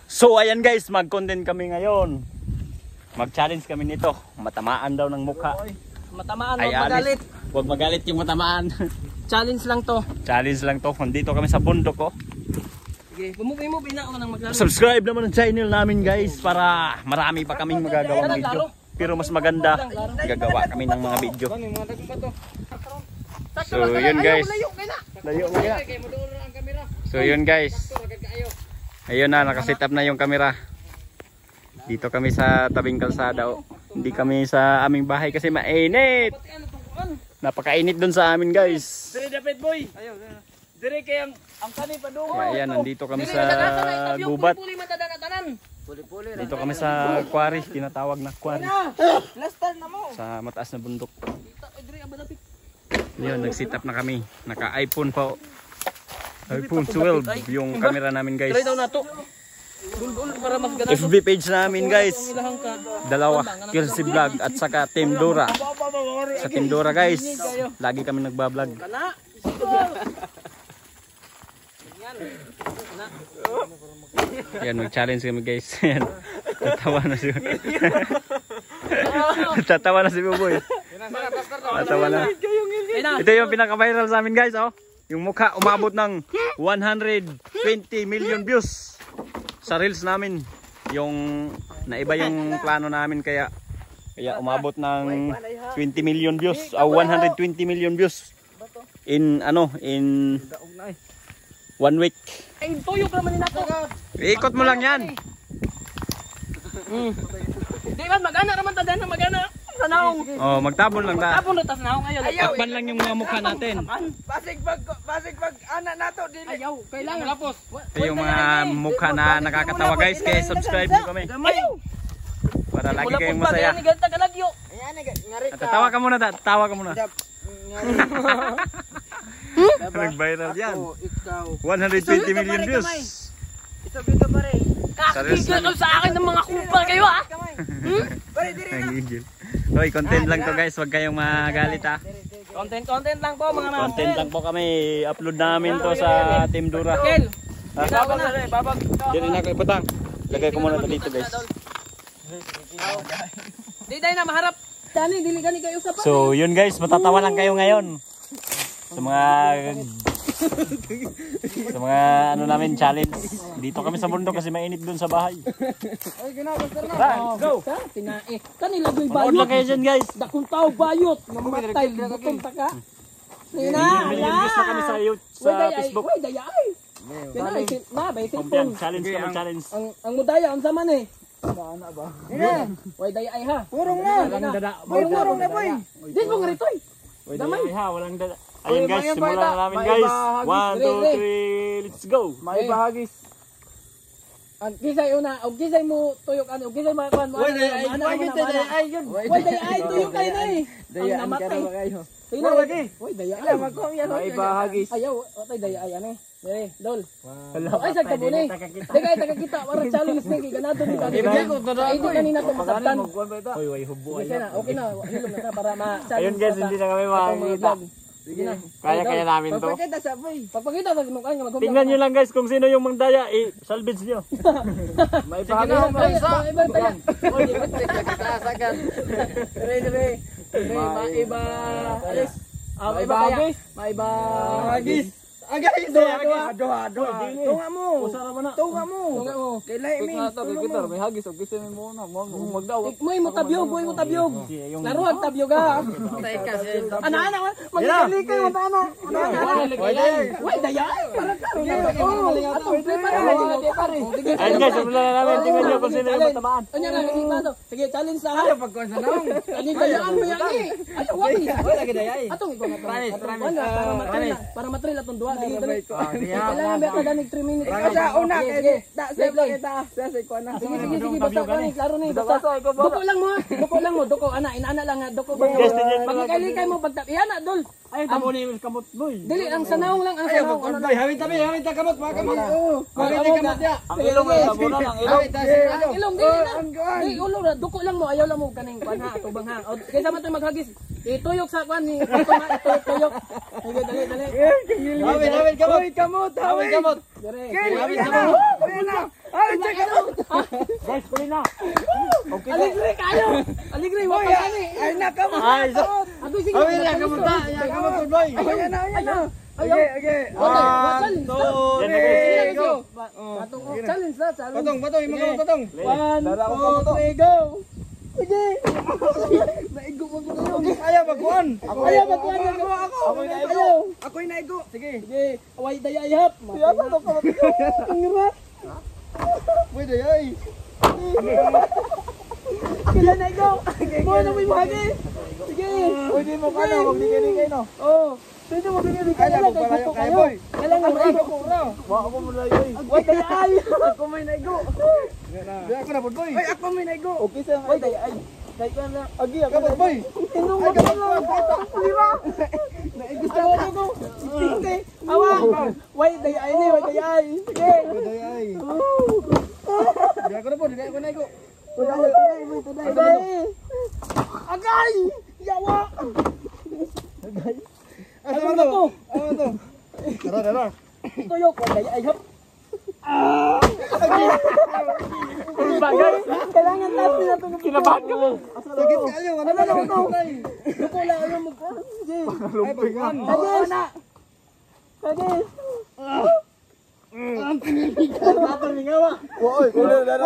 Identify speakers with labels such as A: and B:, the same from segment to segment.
A: So ayan guys, mag-content kami ngayon. Mag-challenge kami nito. Matamaan daw ng mukha.
B: Matamaan, huwag magalit.
A: Huwag magalit yung matamaan.
B: Challenge lang to.
A: Challenge lang to. Nandito kami sa bundok, oh.
B: Sige, bumubi na ako nang maglaro.
A: Subscribe naman ang channel namin guys para marami pa kaming magagawang video. Pero mas maganda, gagawa kami ng mga video. So yun guys. Layo mo ya. So yun guys. Ayun na, nakaset up na yung camera. Dito kami sa tabing kalsada, oh. Hindi kami sa aming bahay kasi mainit. Napakainit dun sa amin guys.
B: Dire dapat boy. Dire kay ang kani pa doon.
A: Ayan, nandito kami sa gubat. Dito kami sa quarry, tinatawag na quarry. Sa mataas na bundok. Yun, nag-set up na kami. Naka-iPhone pa. iPhone 12 yung camera namin guys.
B: Try daw na to. Para mas ganado.
A: FB page namin guys. Dalawa, Kelsey Vlog at saka Team Dora. Sa Team Dora guys, lagi kami nagbablog. Yan, mag-challenge kami guys. Yan. Tatawa na si Tatawa na si Buboy. Tatawa na. Ito yung pinaka-viral sa amin guys, oh. Yung mukha umabot ng 120 million views sa reels namin. Yung naiba yung plano namin kaya umabot ng 20 million views o 120 million views in 1 week.
B: Ay, tuyok naman nila to.
A: Ikot mo lang yan.
B: Di ba magana naman ta dana magana sa naong.
A: Oh, magtabon lang ta.
B: Tapon na tas naong ngayon.
A: Takpan lang yung mga mukha natin.
B: Basig pag ana nato dili. Ayaw, kailangan lapos.
A: Ito yung mga mukha na nakakatawa guys, kaya subscribe niyo kami.
B: Ayaw.
A: Para lagi kayong masaya. Tatawa ka muna, tawa ka muna. Nag-viral yan. 120 million views.
B: Ito bito pare. Kakigil sa akin ng mga kupal kayo ha. Pare diri na.
A: Hoy, content lang to guys, wag kayong magalit ha.
B: Content lang po mga ma'am.
A: Content lang po kami, upload namin to sa Team Dura.
B: Babag na rin, babag.
A: Dili na kayo putang. Lagay ko muna dito guys.
B: Di dai na maharap. Dani dili gani kayo sa pa.
A: So, yun guys, matatawa lang kayo ngayon. Sa mga ano namin challenge. Dito kami sa bundok kasi mainit doon sa bahay.
B: Ay gina master na. Go. Tinae. Kanila goy bayot.
A: Lang kayo dyan guys.
B: Dakong tao bayot. Mamatay butong taka. Nina.
A: Million views na kami sa Facebook.
B: Oy daya ay. Kanay na bay cellphone.
A: Challenge kami challenge.
B: Ang mudaya unsa man eh. Ana ba? Oy daya ay ha. Purong na. Purong na boy. Dis mo ngaritoy.
A: Oy daya ha, walang dada. Ayun guys, simulan na namin guys. 1, 2, 3, let's go.
B: May bahagis. Ang kisay una, og kisay mo tuyok ano, kisay makuan mo. Oy daya ay yun. Oy daya ay tuyok kayo na eh. Daya ang kayo kayo. Tingnan lagi. Oy daya ay. May bahagis. Ayaw, otay daya ay ano. Eh, dol. Ay sa kabuni. Dagay takakita para challenge ni ganado ni kanina. Ay di kanina to masabtan.
A: Oy, way hubo ay.
B: Okay na, hilom na para ma-challenge.
A: Ayun guys, hindi na kami makakita.
B: Sige na.
A: Kaya namin to.
B: Pagpakita sa boy. Pagpakita sa mukha nga.
A: Tingnan niyo lang guys kung sino yung mangdaya, salvage niyo.
B: May bahagi mo isa. Iba taya. Oy, di ba sasagan. Dire. Iba. Alis. May bahagis. May bahagis. Agay ado. Tunga mo. Tunga mo. Kailay mi. May hagis og kisay mo na. Magdaw. Moy mo tabyog, moy mo tabyog. Laruan tabyog ha. Ana. Maglikay mo ana. Why daya? Para ka.
A: Ayun guys, simulan na namin. Tingnan niyo kung sino yung matamaan.
B: Anya na to. Sige, challenge na ha. Ayaw pagkuan sa naong. Ani dayaan mo yan eh. Ayaw wagi. Wala ka dayay. Atong ikaw na. Para matril atong duha. Kailangan beta danig 3 minutes. Sa una kay da kita. Sa ko na. Sige basta ni klaro ni basta. Duko lang mo. Duko ana inaana lang duko ba. Pagkailikay mo pagtap. Ana dol. Ay tamo ni kamot boy. Dili ang sanaong lang ang sanaong. Hawin ta kamot mga kamot. Hawin kamot ya.
A: Ang ilong ang tabunan ang ilong.
B: Ang ilong dili na. Dili ulo ra duko lang mo ayaw lang mo kaning kuan ha tubang ha. Kaysa man tayo maghagis. Ituyok sa kuan ni tuyok. Dali. Hawin kamot. Hawin kamot. Hawin kamot. Hawin kamot. Guys, huli na. Okay. Aligre kayo. Aligre, wala ka ni. Ay nakamo. Ay, ako sige. Ay, nakamo ta. Nakamo to boy. Ayan na. Okay. 1, 2, 3, go. Challenge na, challenge. Batong, yung batong. 1, 2, 3, go. Okay. Naigo mo ko. Ayaw magkuhan. Ako. Ako'y naigo. Sige. Away daya ihap. Siya ba to ka? Ang hirap. Wait dayay. Kailan naigo? Mo na may mahagi. Sige. Oy di mo kana magbigay no. Oh. Sino mo bigay kaya boy. Kailangan naigo ko raw. Wa ako mo layoy. Wait dayay. Ako may naigo. Di ako na boy. Ay ako may naigo. Okay sa. Wait dayay. Kay ka na. Agi ako boy. Tinong mo ka. Di ba? Naigo sa ako. Sige. Awa. Wait dayay ni, wait dayay. Sige. Wait dayay. Di ako na po, di ako naigo. Today. Agay! Yawa! Agay. Asa man to? Dara. Tuyok ko dai ay hap. Bagay. Kailangan natin na itong kinabahan ka mo. Sakit kayo. Ano na ito? Ito lang ang magkuhan. Sige. Lumpingan. Agis. Agis. Ang piniligan. Bato ni ngawa. Oy, kulo dara.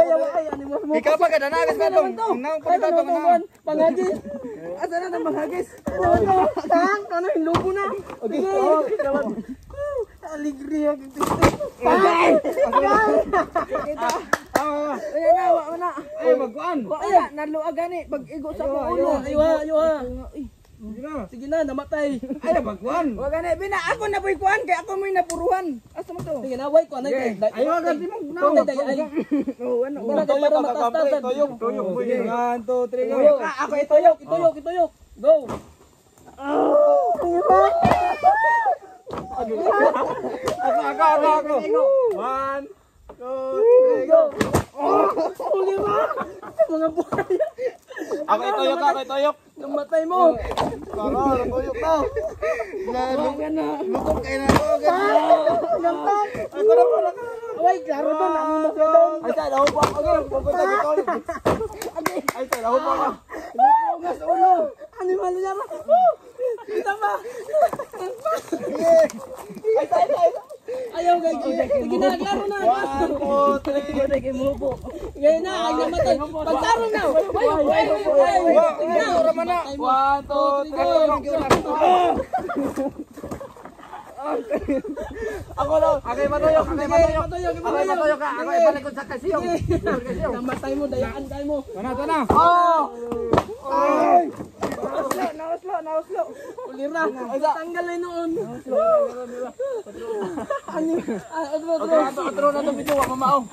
B: Ikaw pa ka dana agis batong. Nang pagta to man. Pangagis. Asa na tang pangagis? Tang, ano lubo na. Okay. Alegria gitu. Ay! Kita. Ayan na, wa na. Ay magkuan. Ay, naluag gani pag igo sa ko ulo. Aywa. Sige na, namatay. Ay magkuan. Wa gani bina ako na boy kuan kay ako may napuruhan. Asa mo to? Sige na, way kuan ay. Ay wa gani mo na. Oh, ano? Tuyok. 1 2 3 go. Ako ituyok. Go. Ako. 1, 2, 3, go. Huli mo. Mga buhay. Ako ituyok. Namatay mo. Para, tuyok na. Lukok kayo na ako. Gantan. Ako na pala. Ay, klaro doon. Ay, sa daho po ako. Ay, sa daho po ako. Lukugas ulo. Animal niya ba? Kita ba? Ay. Ayaw guys. Sige na, klaro na. 1, 2, 3. Sige mo po. Ngayon na, ay namatay. Pagklaro na. Ay. Klaro man na. 1, 2, 3, go. Ako lang. Akay matuyok. Ako ibalikod sa kasiyong. Namatay mo, dayaan kayo mo. Tana. Ay! Nauslo. Ulira. Tanggal na noon. Nauslo. Atro na ito video. Mamao.